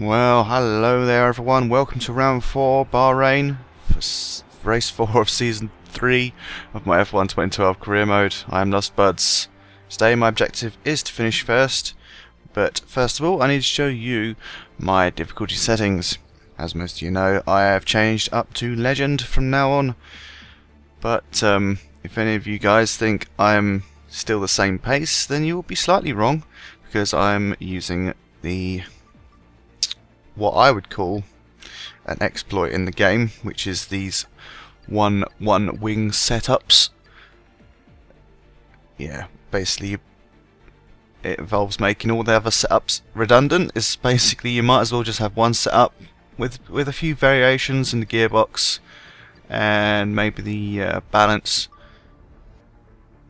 Well, hello there everyone, welcome to round 4, Bahrain, for race 4 of season 3 of my F1 2012 career mode. I am LostBuds. Today my objective is to finish first, but first of all I need to show you my difficulty settings. As most of you know, I have changed up to Legend from now on, but if any of you guys think I'm still the same pace, then you will be slightly wrong, because I'm using what I would call an exploit in the game, which is these one wing setups. Yeah, basically it involves making all the other setups redundant. It's basically you might as well just have one setup with a few variations in the gearbox and maybe the balance.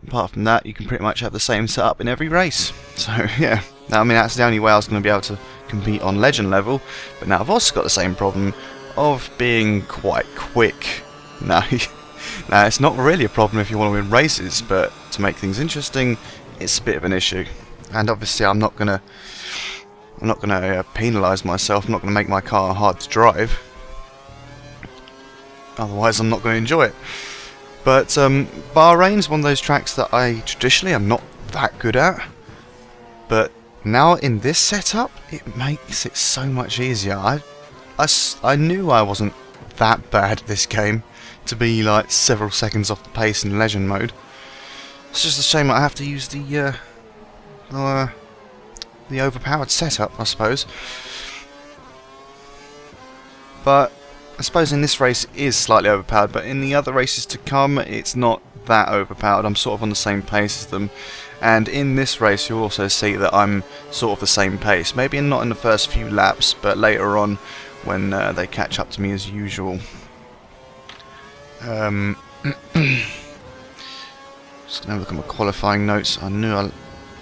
Apart from that, you can pretty much have the same setup in every race. So yeah, I mean that's the only way I was going to be able to compete on Legend level. But now I've also got the same problem of being quite quick. Now it's not really a problem if you want to win races, but to make things interesting, it's a bit of an issue. And obviously I'm not gonna penalise myself. I'm not gonna make my car hard to drive. Otherwise, I'm not going to enjoy it. But Bahrain's one of those tracks that I traditionally am not that good at, but now in this setup it makes it so much easier. I knew I wasn't that bad at this game to be like several seconds off the pace in Legend mode. It's just a shame I have to use the overpowered setup, I suppose. But I suppose in this race it is slightly overpowered, but in the other races to come it's not that overpowered. I'm sort of on the same pace as them, and in this race you'll also see that I'm sort of the same pace. Maybe not in the first few laps, but later on when they catch up to me as usual. Just gonna have a look at my qualifying notes. I knew I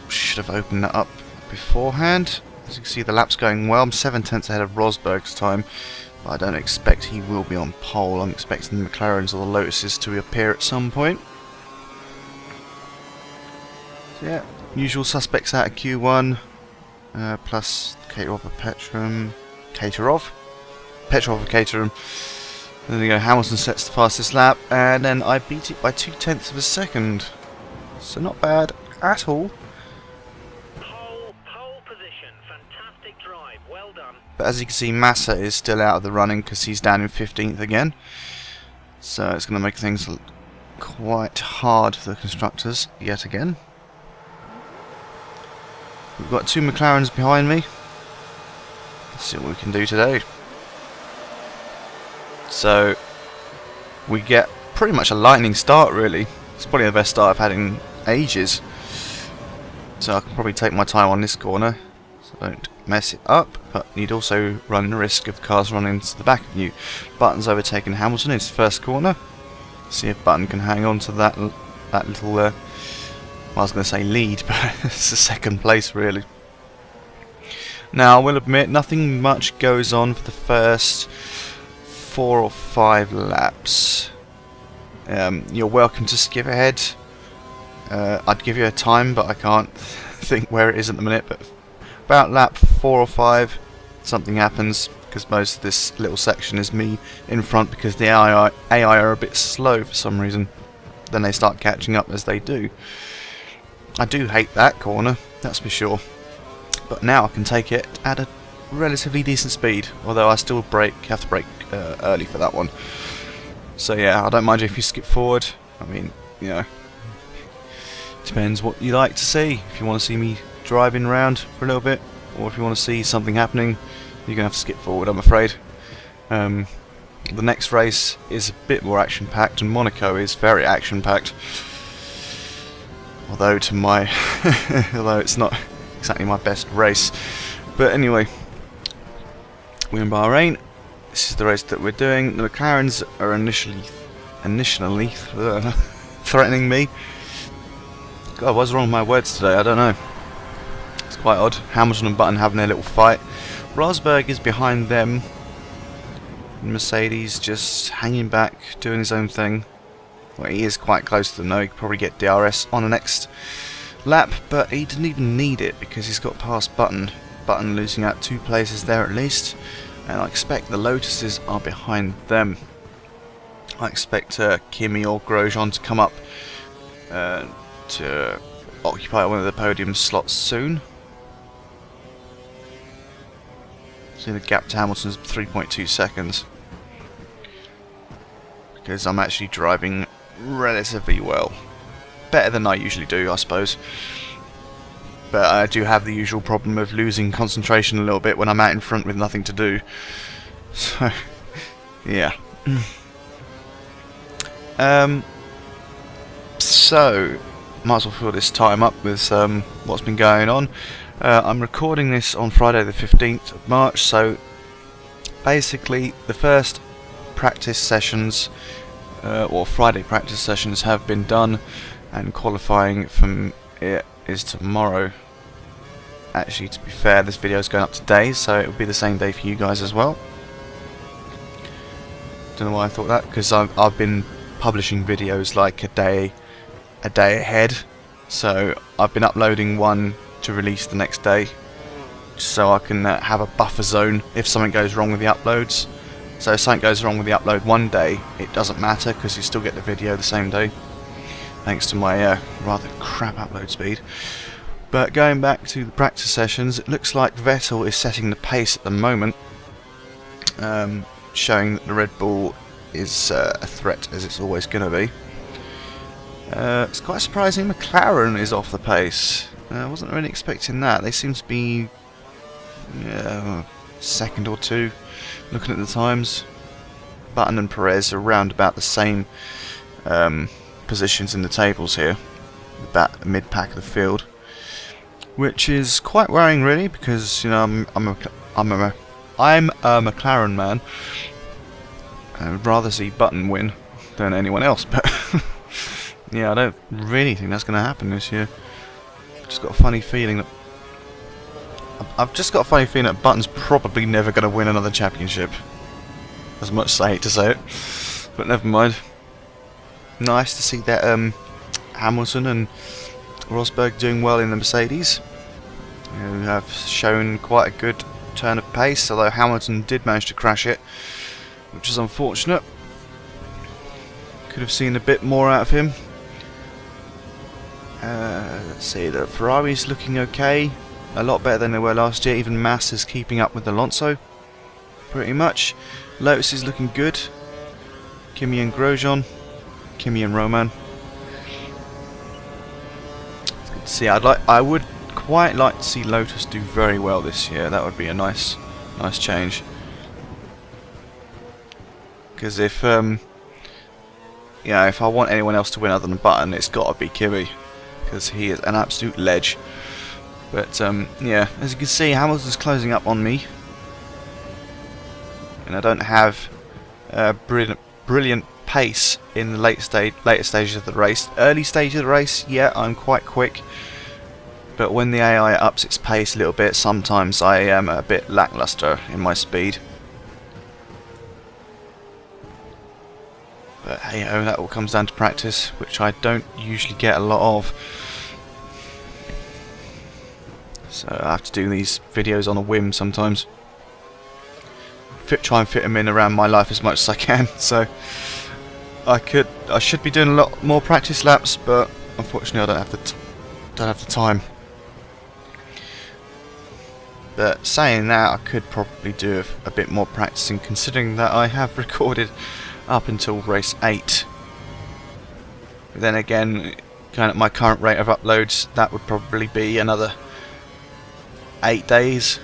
should have opened that up beforehand. As you can see, the lap's going well. I'm 7/10 ahead of Rosberg's time. I don't expect he will be on pole. I'm expecting the McLarens or the Lotuses to appear at some point. So yeah, usual suspects out of Q1, plus Petrov and Caterham. Then we go, Hamilton sets the fastest lap, and then I beat it by 0.2 of a second. So not bad at all. But as you can see, Massa is still out of the running because he's down in 15th again. So it's going to make things quite hard for the constructors yet again. We've got two McLarens behind me. Let's see what we can do today. So we get pretty much a lightning start, really. It's probably the best start I've had in ages. So I can probably take my time on this corner, so don't mess it up, but you'd also run the risk of cars running into the back of you. Button's overtaken Hamilton in his first corner. See if Button can hang on to that little, well, I was going to say lead, but it's the second place really. Now I will admit nothing much goes on for the first 4 or 5 laps. You're welcome to skip ahead. I'd give you a time, but I can't think where it is at the minute, but about lap 4 or 5 something happens, because most of this little section is me in front because the AI are a bit slow for some reason. Then they start catching up as they do. I do hate that corner, that's for sure, but now I can take it at a relatively decent speed, although I still have to brake early for that one. So yeah, I don't mind if you skip forward. I mean, you know, depends what you like to see. If you want to see me driving around for a little bit, or if you want to see something happening, you're gonna have to skip forward, I'm afraid. The next race is a bit more action-packed, and Monaco is very action-packed. Although although it's not exactly my best race. But anyway, we're in Bahrain. This is the race that we're doing. The McLarens are initially threatening me. God, what's wrong with my words today? I don't know. It's quite odd. Hamilton and Button having their little fight. Rosberg is behind them. Mercedes just hanging back, doing his own thing. Well, he is quite close to them though. He could probably get DRS on the next lap, but he didn't even need it because he's got past Button. Button losing out 2 places there at least, and I expect the Lotuses are behind them. I expect Kimi or Grosjean to come up to occupy one of the podium slots soon. See, the gap to Hamilton's 3.2 seconds. Because I'm actually driving relatively well. Better than I usually do, I suppose. But I do have the usual problem of losing concentration a little bit when I'm out in front with nothing to do. So, yeah. So, might as well fill this time up with what's been going on. I'm recording this on Friday the 15th of March, so basically the first practice sessions, or Friday practice sessions, have been done, and qualifying from it is tomorrow. Actually, to be fair, this video is going up today, so it will be the same day for you guys as well. Don't know why I thought that, because I've been publishing videos like a day ahead, so I've been uploading one to release the next day, so I can have a buffer zone if something goes wrong with the uploads. So if something goes wrong with the upload one day, it doesn't matter because you still get the video the same day, thanks to my rather crap upload speed. But going back to the practice sessions, it looks like Vettel is setting the pace at the moment, showing that the Red Bull is a threat, as it's always going to be. It's quite surprising McLaren is off the pace. I wasn't really expecting that. They seem to be second or two, looking at the times. Button and Perez are around about the same positions in the tables here, about the mid-pack of the field, which is quite worrying really, because I'm a McLaren man. I would rather see Button win than anyone else, but yeah, I don't really think that's going to happen this year. I've just got a funny feeling that Button's probably never going to win another championship. As much as I hate to say it, but never mind. Nice to see that Hamilton and Rosberg doing well in the Mercedes, who have shown quite a good turn of pace, although Hamilton did manage to crash it, which is unfortunate. Could have seen a bit more out of him. Let's see, the Ferrari's looking okay, a lot better than they were last year. Even Massa is keeping up with Alonso, pretty much. Lotus is looking good. Kimi and Grosjean, Kimi and Roman. See, I would quite like to see Lotus do very well this year. That would be a nice change. Because if if I want anyone else to win other than Button, it's got to be Kimi, because he is an absolute ledge. But yeah, as you can see, Hamilton's closing up on me, and I don't have brilliant pace in the later stages of the race. Early stage of the race, yeah, I'm quite quick, but when the AI ups its pace a little bit, sometimes I am a bit lackluster in my speed. But hey ho, that all comes down to practice, which I don't usually get a lot of. So I have to do these videos on a whim sometimes. Try and fit them in around my life as much as I can. So I should be doing a lot more practice laps, but unfortunately I don't have the time. But saying that, I could probably do a bit more practicing, considering that I have recorded up until race 8. But then again, kind of my current rate of uploads, that would probably be another 8 days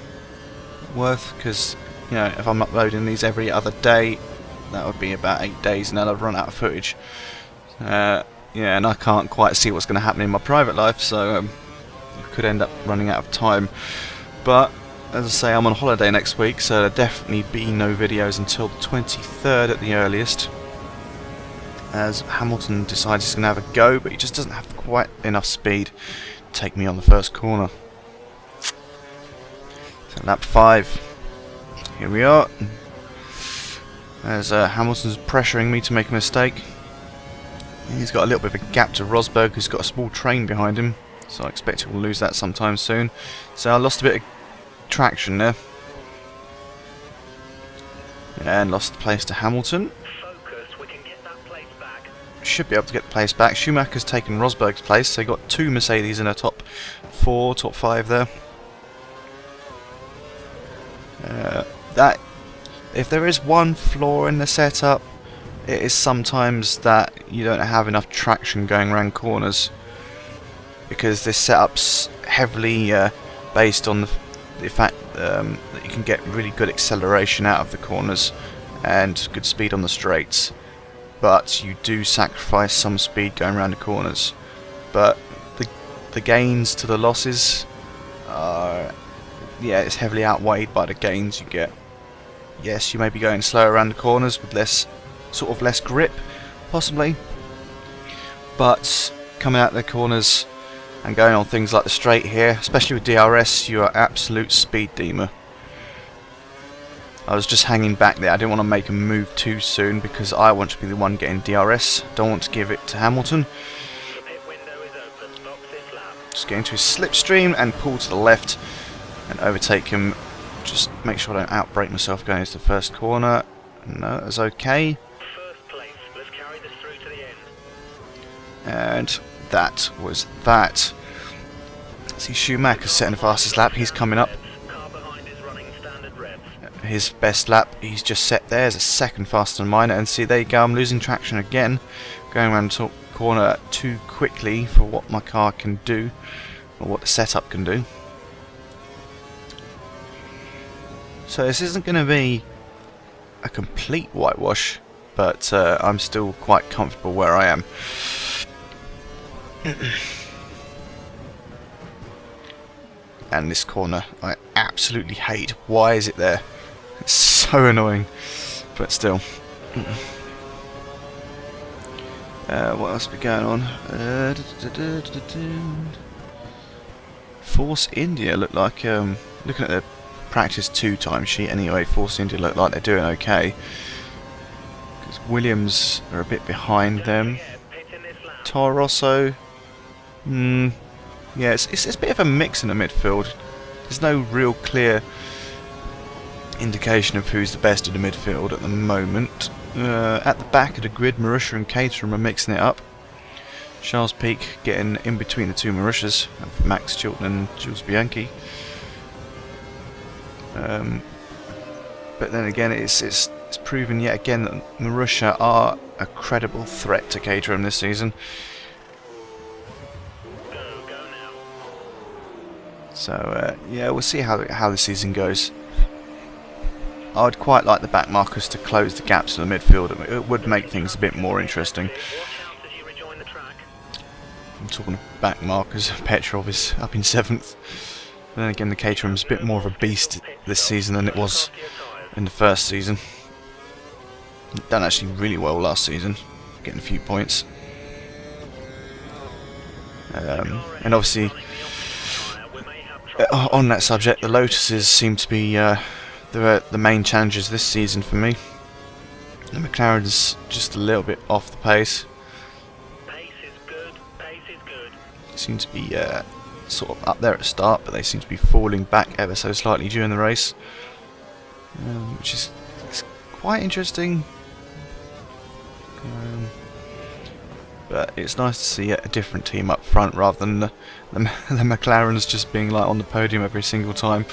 worth, because if I'm uploading these every other day, that would be about 8 days, and then I'd run out of footage. Yeah, and I can't quite see what's going to happen in my private life, so I could end up running out of time. But as I say, I'm on holiday next week, so there'll definitely be no videos until the 23rd at the earliest, as Hamilton decides he's going to have a go, but he just doesn't have quite enough speed to take me on the first corner. So lap 5, here we are, as Hamilton's pressuring me to make a mistake. He's got a little bit of a gap to Rosberg, who's got a small train behind him, so I expect he'll lose that sometime soon. So I lost a bit of traction there. And lost the place to Hamilton. Focus, we can get that place back. Should be able to get the place back. Schumacher's taken Rosberg's place, so got 2 Mercedes in a top 4, top 5 there. That if there is one flaw in the setup, it is sometimes that you don't have enough traction going around corners, because this setup's heavily based on the fact that you can get really good acceleration out of the corners and good speed on the straights, but you do sacrifice some speed going around the corners. But the gains to the losses are, yeah, it's heavily outweighed by the gains you get. Yes, you may be going slower around the corners with less grip, possibly, but coming out the corners and going on things like the straight here, especially with DRS, you are absolute speed demon. I was just hanging back there. I didn't want to make a move too soon because I want to be the one getting DRS. Don't want to give it to Hamilton. Just get into his slipstream and pull to the left and overtake him. Just make sure I don't outbrake myself going into the first corner. No, that's okay. First place. Let's carry this through to the end. And that was that. See, Schumacher's setting the fastest lap. He's coming up. Car behind is running standard revs. His best lap he's just set there is a second faster than mine. And see, there you go, I'm losing traction again. Going around the top corner too quickly for what my car can do, or what the setup can do. So this isn't going to be a complete whitewash, but I'm still quite comfortable where I am. And this corner I absolutely hate. Why is it there? It's so annoying, but still. What else be going on? Force India look like, looking at the practice 2 timesheet anyway, Force India look like they're doing okay, because Williams are a bit behind them. Toro Rosso, yeah, it's a bit of a mix in the midfield. There's no real clear indication of who's the best in the midfield at the moment. At the back of the grid, Marussia and Caterham are mixing it up. Charles Peak getting in between the 2 Marussias, Max Chilton and Jules Bianchi. But then again, it's proven yet again that Marussia are a credible threat to Caterham this season. So yeah, we'll see how the season goes. I'd quite like the back markers to close the gaps to the midfield. It would make things a bit more interesting. I'm talking of back markers. Petrov is up in 7th. But then again, the Caterham's a bit more of a beast this season than it was in the first season. Done actually really well last season, getting a few points. And obviously, on that subject, the Lotuses seem to be the main challengers this season for me. The McLaren's just a little bit off the pace. Pace is good. Pace is good. Seem to be sort of up there at the start, but they seem to be falling back ever so slightly during the race, which is quite interesting. But it's nice to see a different team up front rather than the McLarens just being like on the podium every single time.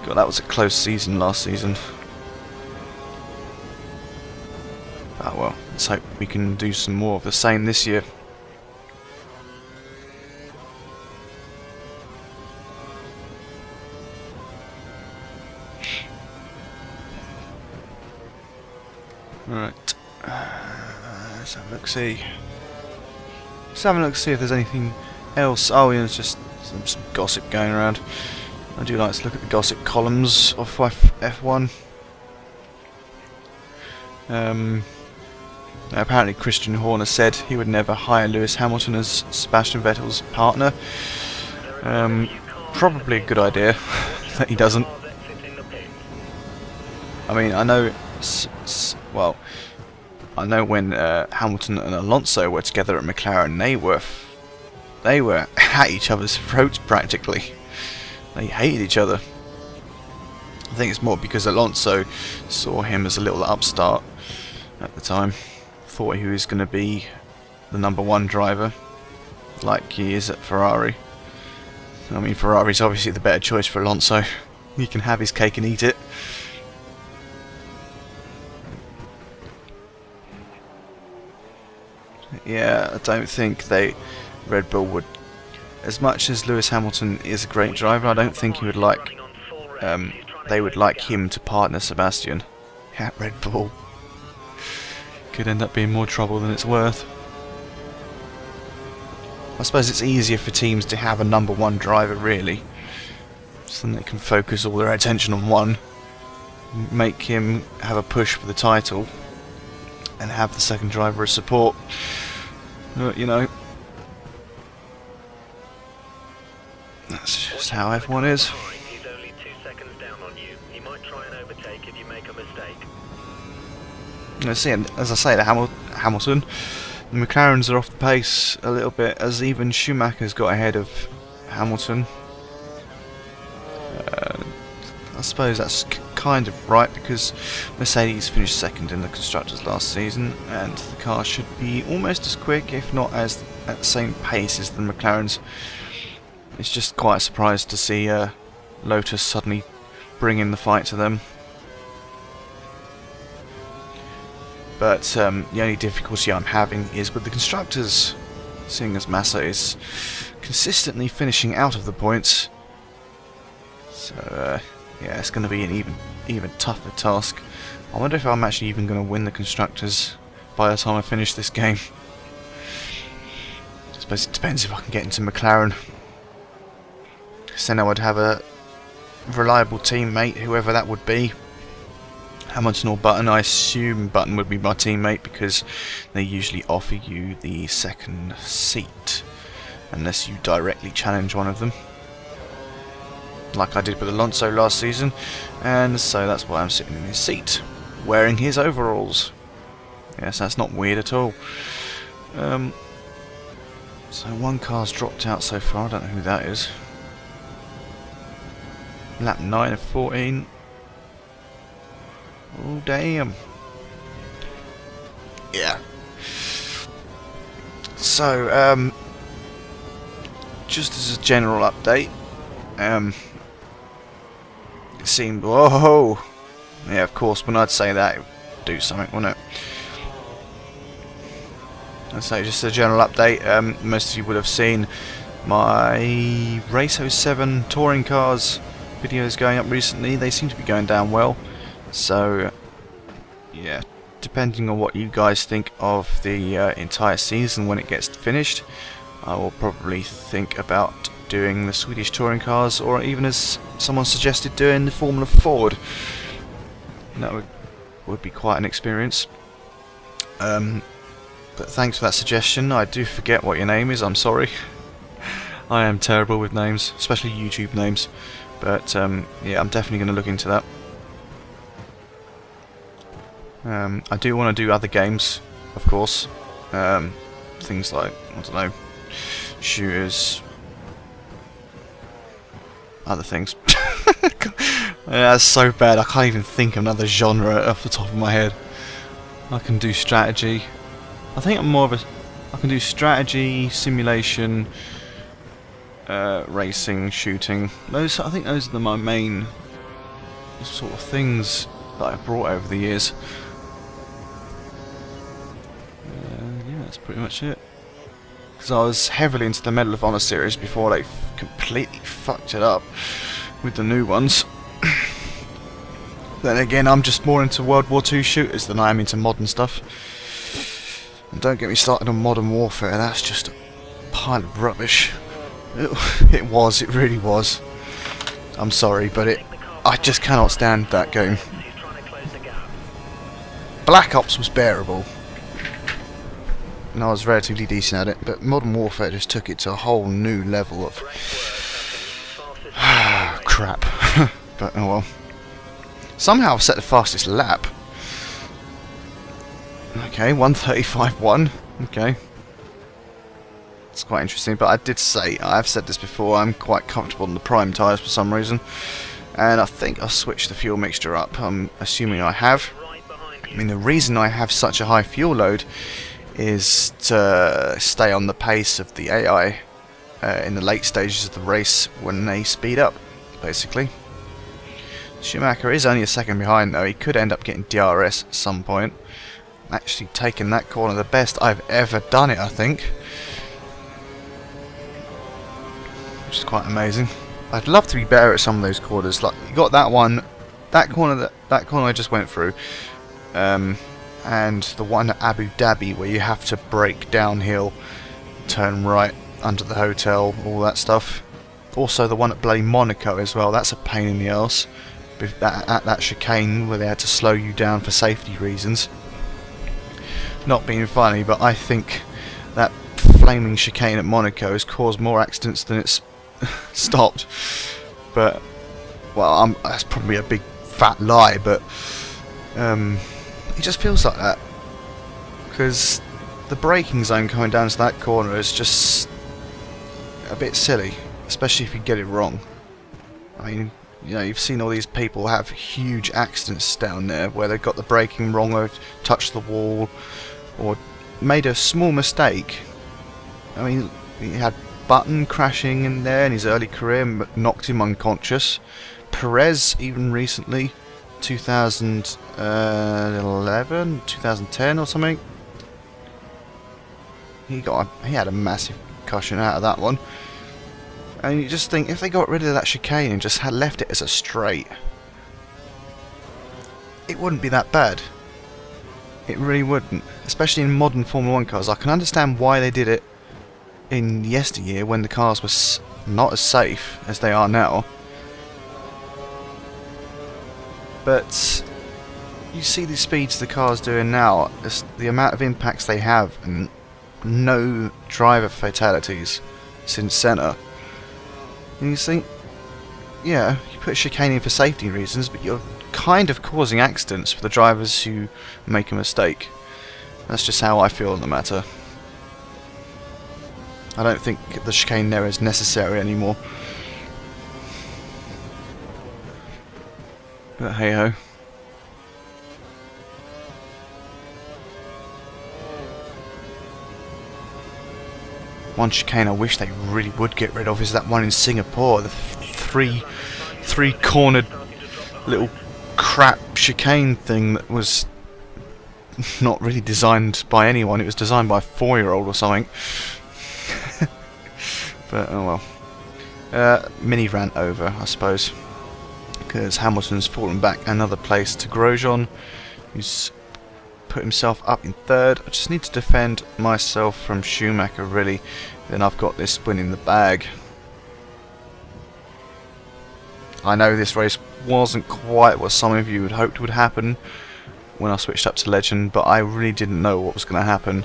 God, that was a close season last season. Ah well, let's hope we can do some more of the same this year. Right, let's have a look, see. Let's have a look, see if there's anything else. Oh yeah, there's just some gossip going around. I do like to look at the gossip columns of F1. Apparently Christian Horner said he would never hire Lewis Hamilton as Sebastian Vettel's partner. Probably a good idea that he doesn't. I mean, I know, well, I know when Hamilton and Alonso were together at McLaren, they were at each other's throats practically. They hated each other. I think it's more because Alonso saw him as a little upstart at the time. Thought he was going to be the #1 driver, like he is at Ferrari. I mean, Ferrari's obviously the better choice for Alonso. He can have his cake and eat it. Yeah, I don't think Red Bull would, as much as Lewis Hamilton is a great driver, I don't think he would like, they would like him to partner Sebastian at Red Bull. Could end up being more trouble than it's worth. I suppose it's easier for teams to have a #1 driver, really, so then they can focus all their attention on one, make him have a push for the title, and have the second driver as support. You know, that's just how F1 is. He's only 2 seconds down on you. He might try and overtake if you make a mistake. As I say, the Hamilton, the McLarens are off the pace a little bit, as even Schumacher's got ahead of Hamilton. I suppose that's kind of right, because Mercedes finished second in the constructors last season, and the car should be almost as quick, if not as at the same pace as the McLarens. It's just quite a surprise to see Lotus suddenly bring in the fight to them. But the only difficulty I'm having is with the constructors, seeing as Massa is consistently finishing out of the points. So yeah, it's going to be an even tougher task. I wonder if I'm actually even going to win the constructors by the time I finish this game. I suppose it depends if I can get into McLaren. Because then I would have a reliable teammate, whoever that would be. Hamilton or Button. I assume Button would be my teammate, because they usually offer you the second seat unless you directly challenge one of them, like I did with Alonso last season, and so that's why I'm sitting in his seat wearing his overalls. Yes, that's not weird at all. So one car's dropped out so far. I don't know who that is. Lap 9 of 14. Oh damn. Yeah. So just as a general update, it seemed, whoa, yeah, of course, when I'd say that, it would do something, wouldn't it? I'd say just a general update. Most of you would have seen my Race 07 touring cars videos going up recently. They seem to be going down well. So, yeah, depending on what you guys think of the entire season when it gets finished, I will probably think about doing the Swedish touring cars, or even, as someone suggested, doing the Formula Ford. That would be quite an experience. But thanks for that suggestion. I do forget what your name is, I'm sorry. I am terrible with names, especially YouTube names. But yeah, I'm definitely going to look into that. I do want to do other games, of course. Things like, I don't know, shooters, other things. Yeah, that's so bad, I can't even think of another genre off the top of my head. I can do strategy. I think I'm more of a... I can do strategy, simulation, racing, shooting. Those, I think those are my main sort of things that I've brought over the years. Yeah, that's pretty much it. Because I was heavily into the Medal of Honor series before they completely fucked it up with the new ones. Then again, I'm just more into World War II shooters than I am into modern stuff. And don't get me started on Modern Warfare, that's just a pile of rubbish. It really was. I'm sorry, but I just cannot stand that game. Black Ops was bearable, and I was relatively decent at it, but Modern Warfare just took it to a whole new level of crap. But oh well. Somehow I've set the fastest lap. Okay, 1:35.1. Okay. It's quite interesting, but I did say, I've said this before, I'm quite comfortable on the prime tyres for some reason. And I think I'll switch the fuel mixture up, I'm assuming I have. I mean, the reason I have such a high fuel load is to stay on the pace of the AI in the late stages of the race when they speed up, basically. Schumacher is only a second behind though, he could end up getting DRS at some point. Actually taking that corner the best I've ever done it, I think. Which is quite amazing. I'd love to be better at some of those corners. Like you got that one, that corner I just went through, and the one at Abu Dhabi where you have to brake downhill, turn right under the hotel, all that stuff. Also the one at bloody Monaco as well. That's a pain in the arse. At that chicane where they had to slow you down for safety reasons. Not being funny, but I think that flaming chicane at Monaco has caused more accidents than it's stopped. But well, that's probably a big fat lie, but it just feels like that because the braking zone coming down to that corner is just a bit silly, especially if you get it wrong. I mean, you know, you've seen all these people have huge accidents down there where they've got the braking wrong, or touched the wall, or made a small mistake. I mean, he had Button crashing in there in his early career, knocked him unconscious. Perez, even recently, 2011, 2010 or something. He had a massive concussion out of that one. And you just think, if they got rid of that chicane and just had left it as a straight, it wouldn't be that bad. It really wouldn't. Especially in modern Formula 1 cars. I can understand why they did it in yesteryear when the cars were not as safe as they are now. But you see the speeds the cars doing now, the amount of impacts they have, and no driver fatalities since Senna. And you think, yeah, you put chicane in for safety reasons, but you're kind of causing accidents for the drivers who make a mistake. That's just how I feel on the matter. I don't think the chicane there is necessary anymore. But hey ho. One chicane I wish they really would get rid of is that one in Singapore, the three-cornered little crap chicane thing that was not really designed by anyone. It was designed by a 4-year-old or something. But oh well. Mini rant over, I suppose, because Hamilton's fallen back another place to Grosjean, who's put himself up in third. I just need to defend myself from Schumacher, really. Then I've got this win in the bag. I know this race wasn't quite what some of you had hoped would happen when I switched up to Legend, but I really didn't know what was going to happen.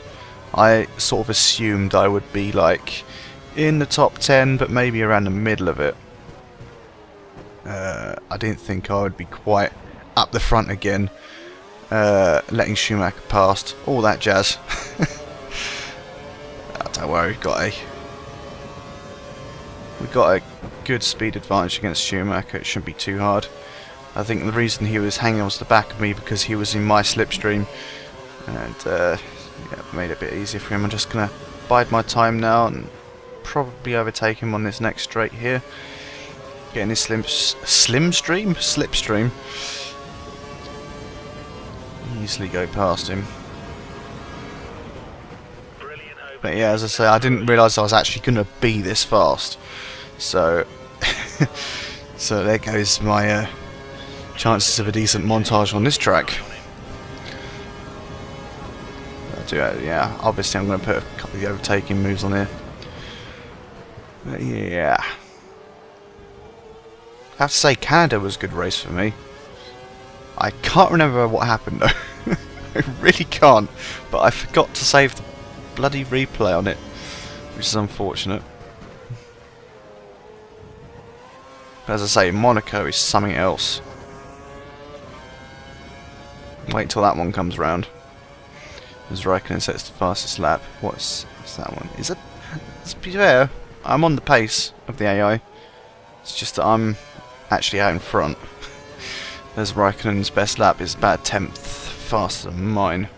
I sort of assumed I would be like in the top 10, but maybe around the middle of it. I didn't think I would be quite up the front again. Letting Schumacher past, all that jazz. Don't worry, we got a good speed advantage against Schumacher. It shouldn't be too hard. I think the reason he was hanging on to the back of me because he was in my slipstream, and yeah, made it a bit easier for him. I'm just gonna bide my time now and probably overtake him on this next straight here. Getting his slipstream. Easily go past him. But yeah, as I say, I didn't realise I was actually going to be this fast. So, so there goes my chances of a decent montage on this track. Yeah, obviously I'm going to put a couple of the overtaking moves on here. But yeah. I have to say, Canada was a good race for me. I can't remember what happened though. I really can't. But I forgot to save the bloody replay on it, which is unfortunate. But as I say, Monaco is something else. Wait till that one comes round. As Raikkonen sets the fastest lap. What's that one? Is it? to be fair, I'm on the pace of the AI. It's just that I'm actually out in front. As Raikkonen's best lap is about a tenth faster than mine.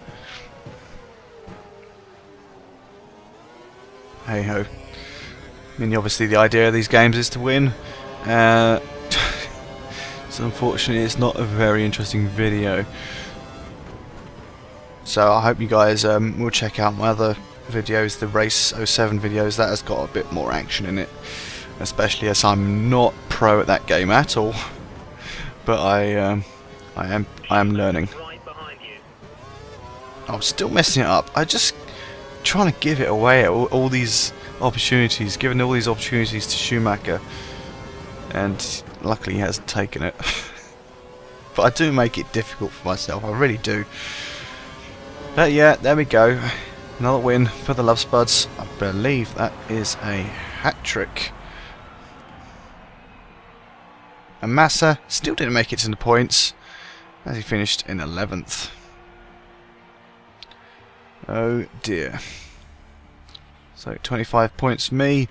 Hey ho. I mean, obviously the idea of these games is to win. So unfortunately it's not a very interesting video. So I hope you guys will check out my other videos, the Race 07 videos. That has got a bit more action in it. Especially as I'm not pro at that game at all. But I am learning. I'm still messing it up. I just trying to give it away at all these opportunities, giving all these opportunities to Schumacher, and luckily he hasn't taken it. But I do make it difficult for myself, I really do. But yeah, there we go. Another win for the Love Spuds. I believe that is a hat-trick. And Massa still didn't make it to the points, as he finished in 11th. Oh dear. So 25 points for me.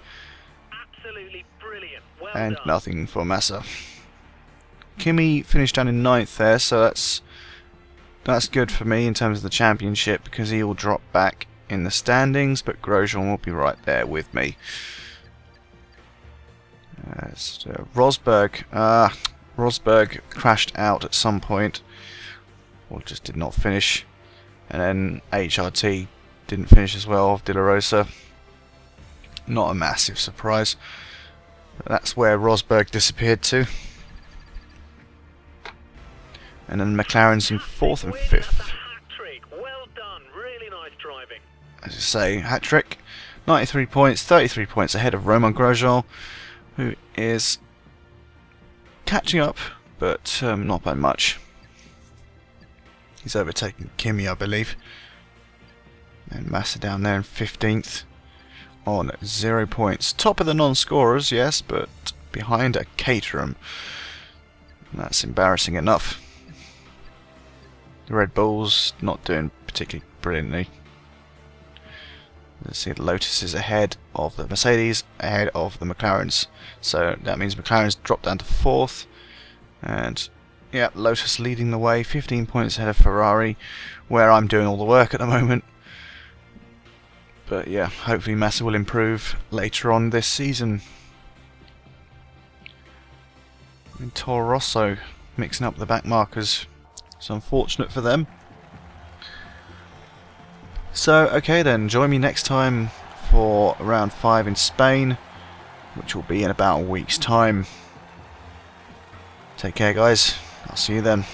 Absolutely brilliant. Well and done. Nothing for Massa. Kimi finished down in 9th there, so that's good for me in terms of the championship, because he will drop back in the standings, but Grosjean will be right there with me. Rosberg crashed out at some point, or just did not finish, and then HRT didn't finish as well, of De La Rosa. Not a massive surprise, but that's where Rosberg disappeared to. And then McLaren's in 4th and 5th. Well done, really nice driving. As I say, hat-trick, 93 points, 33 points ahead of Romain Grosjean, who is catching up, but not by much. He's overtaken Kimi, I believe. And Massa down there in 15th on 0 points. Top of the non-scorers, yes, but behind a Caterham. That's embarrassing enough. The Red Bulls not doing particularly brilliantly. Let's see, the Lotus is ahead of the Mercedes, ahead of the McLarens. So that means McLaren's dropped down to 4th. And yeah, Lotus leading the way, 15 points ahead of Ferrari, where I'm doing all the work at the moment. But yeah, hopefully Massa will improve later on this season. And Toro Rosso mixing up the back markers. It's unfortunate for them. So, okay then, join me next time for round 5 in Spain, which will be in about a week's time. Take care guys, I'll see you then.